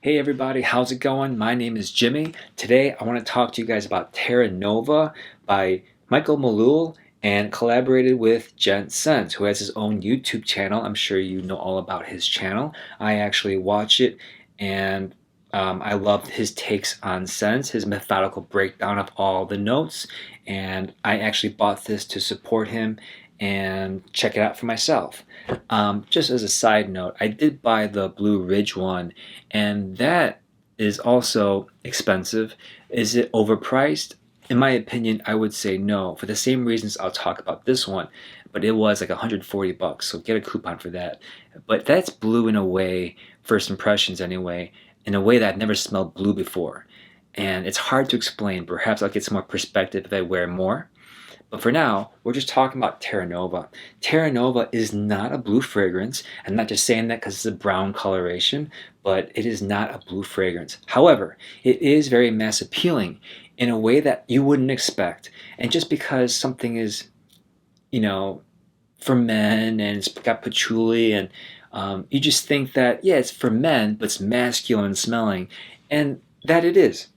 Hey everybody, how's it going? My name is Jimmy. Today I want to talk to you guys about Terra Nova by Michael Malul and collaborated with Gents, who has his own YouTube channel. I'm sure you know all about his channel. I actually watch it and I love his takes on scents, his methodical breakdown of all the notes, and I actually bought this to support him and check it out for myself. Just as a side note, I did buy the Blue Ridge one, and that is also expensive. Is it overpriced? In my opinion, I would say no, for the same reasons I'll talk about this one. But it was like 140 bucks, so get a coupon for that. But that's blue in a way, first impressions anyway, in a way that I've never smelled blue before. And it's hard to explain. Perhaps I'll get some more perspective if I wear more. But for now, we're just talking about Terra Nova. Terra Nova is not a blue fragrance. I'm not just saying that because it's a brown coloration, but it is not a blue fragrance. However, it is very mass appealing in a way that you wouldn't expect. And just because something is, you know, for men and it's got patchouli and you just think that, yeah, it's for men, but it's masculine smelling. And that it is,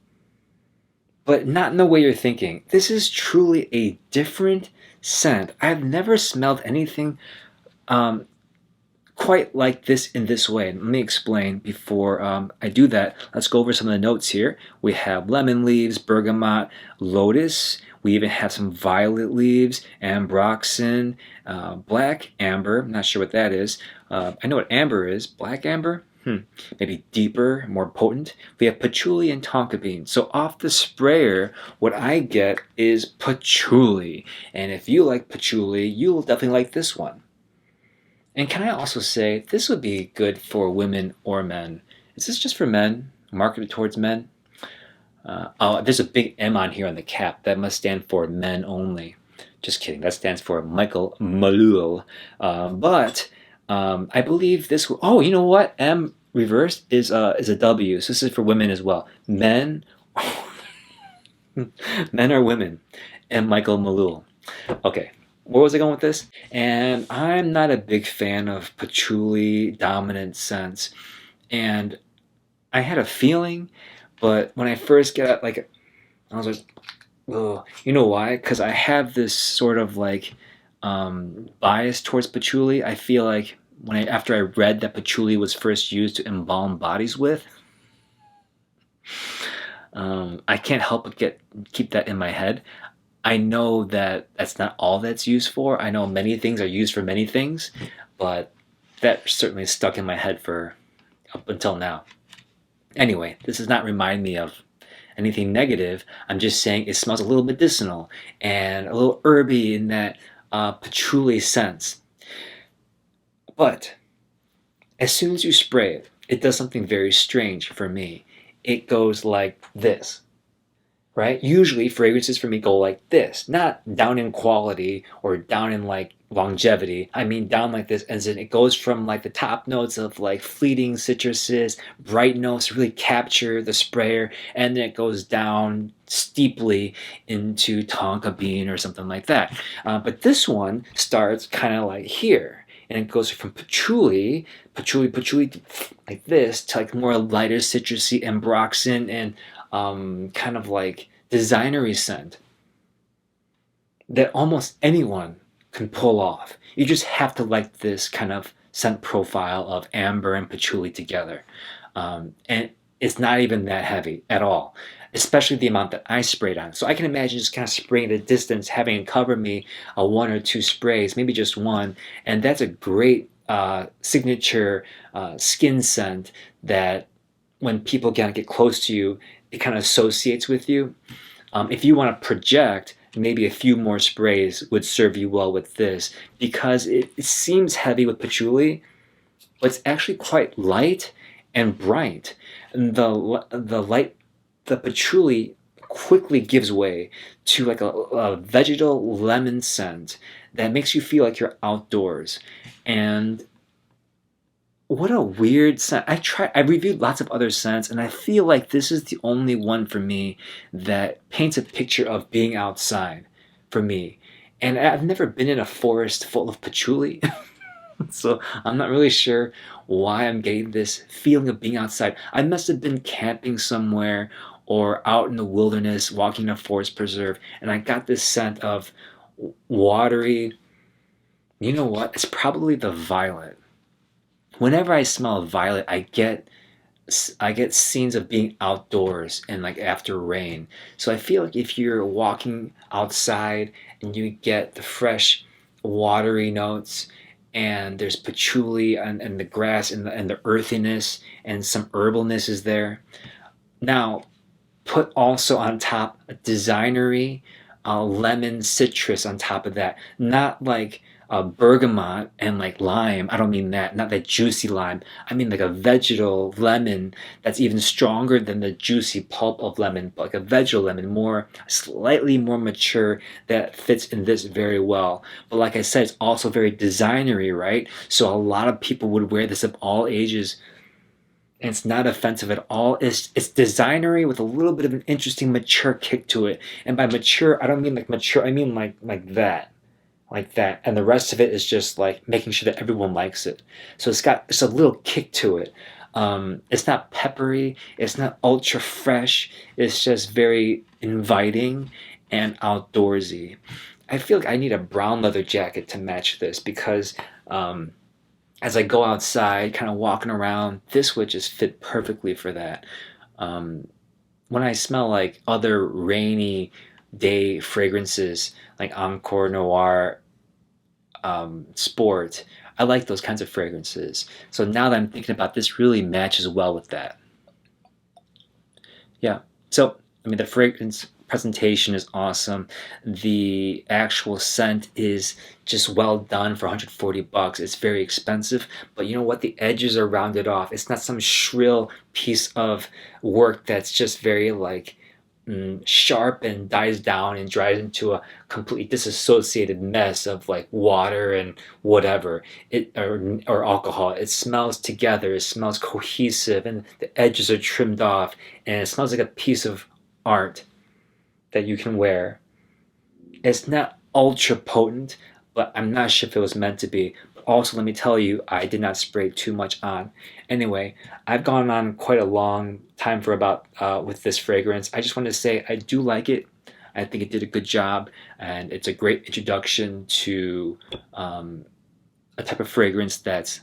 but not in the way you're thinking. This is truly a different scent. I've never smelled anything um, quite like this in this way. Let me explain before I do that. Let's go over some of the notes here. We have lemon leaves, bergamot, lotus. We even have some violet leaves, ambroxan, black amber. I'm not sure what that is. I know what amber is. Black amber? Maybe deeper, more potent. We have patchouli and tonka bean. So off the sprayer, what I get is patchouli. And if you like patchouli, you'll definitely like this one. And can I also say, this would be good for women or men. Is this just for men? Marketed towards men? Oh, there's a big M on here on the cap. That must stand for men only. Just kidding. That stands for Michael Malul. But I believe this. Oh, you know what? M reversed is a W. So this is for women as well. Men, men are women. And Michael Malul. Okay. Where was I going with this? And I'm not a big fan of patchouli dominant scents. And I had a feeling, but when I first got like, I was like, oh, you know why? Because I have this sort of like bias towards patchouli. I feel like after I read that patchouli was first used to embalm bodies with, I can't help but keep that in my head. I know that that's not all that's used for. I know many things are used for many things, but that certainly stuck in my head for up until now. Anyway, this does not remind me of anything negative. I'm just saying it smells a little medicinal and a little herby in that patchouli sense. But as soon as you spray it, it does something very strange for me. It goes like this, right? Usually fragrances for me go like this, not down in quality or down in like longevity. I mean down like this, as in it goes from like the top notes of like fleeting citruses, bright notes really capture the sprayer, and then it goes down steeply into tonka bean or something like that. But this one starts kind of like here. And it goes from patchouli, like this, to like more lighter citrusy ambroxan and kind of like designery scent that almost anyone can pull off. You just have to like this kind of scent profile of amber and patchouli together. And it's not even that heavy at all, especially the amount that I sprayed on. So I can imagine just kind of spraying at a distance, having it cover me one or two sprays, maybe just one. And that's a great signature skin scent that when people kind of get close to you, it kind of associates with you. If you want to project, maybe a few more sprays would serve you well with this because it seems heavy with patchouli, but it's actually quite light and bright. And the patchouli quickly gives way to like a vegetal lemon scent that makes you feel like you're outdoors. And what a weird scent. I reviewed lots of other scents, and I feel like this is the only one for me that paints a picture of being outside for me. And I've never been in a forest full of patchouli. So I'm not really sure why I'm getting this feeling of being outside. I must have been camping somewhere or out in the wilderness, walking in a forest preserve, and I got this scent of watery. You know what? It's probably the violet. Whenever I smell violet, I get scenes of being outdoors and like after rain. So I feel like if you're walking outside and you get the fresh, watery notes, and there's patchouli and the grass and the earthiness and some herbalness is there. Now, put also on top a designery lemon citrus on top of that. Not like bergamot and like lime. I don't mean that. Not that juicy lime. I mean like a vegetal lemon that's even stronger than the juicy pulp of lemon, but like a vegetal lemon, more slightly more mature that fits in this very well. But like I said, it's also very designery, right? So a lot of people would wear this of all ages, and it's not offensive at all. It's designery with a little bit of an interesting mature kick to it. And by mature, I don't mean like mature. I mean like that, like that. And the rest of it is just like making sure that everyone likes it. So it's a little kick to it. It's not peppery. It's not ultra fresh. It's just very inviting and outdoorsy. I feel like I need a brown leather jacket to match this because as I go outside, kind of walking around, this would just fit perfectly for that. Um, when I smell like other rainy day fragrances, like Encore Noir, Sport, I like those kinds of fragrances. So now that I'm thinking about this, really matches well with that. Yeah. So, I mean, the fragrance presentation is awesome. The actual scent is just well done for 140 bucks. It's very expensive, but you know what? The edges are rounded off. It's not some shrill piece of work that's just very like sharp and dies down and dries into a completely disassociated mess of like water and whatever or alcohol. It smells together. It smells cohesive, and the edges are trimmed off, and it smells like a piece of art that you can wear. It's not ultra potent, but I'm not sure if it was meant to be. But also, let me tell you, I did not spray too much on. Anyway, I've gone on quite a long time for about with this fragrance. I just wanted to say I do like it. I think it did a good job, and it's a great introduction to a type of fragrance that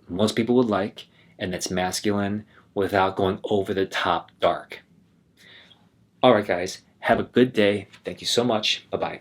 most people would like, and that's masculine without going over the top dark. All right, guys, have a good day. Thank you so much. Bye bye.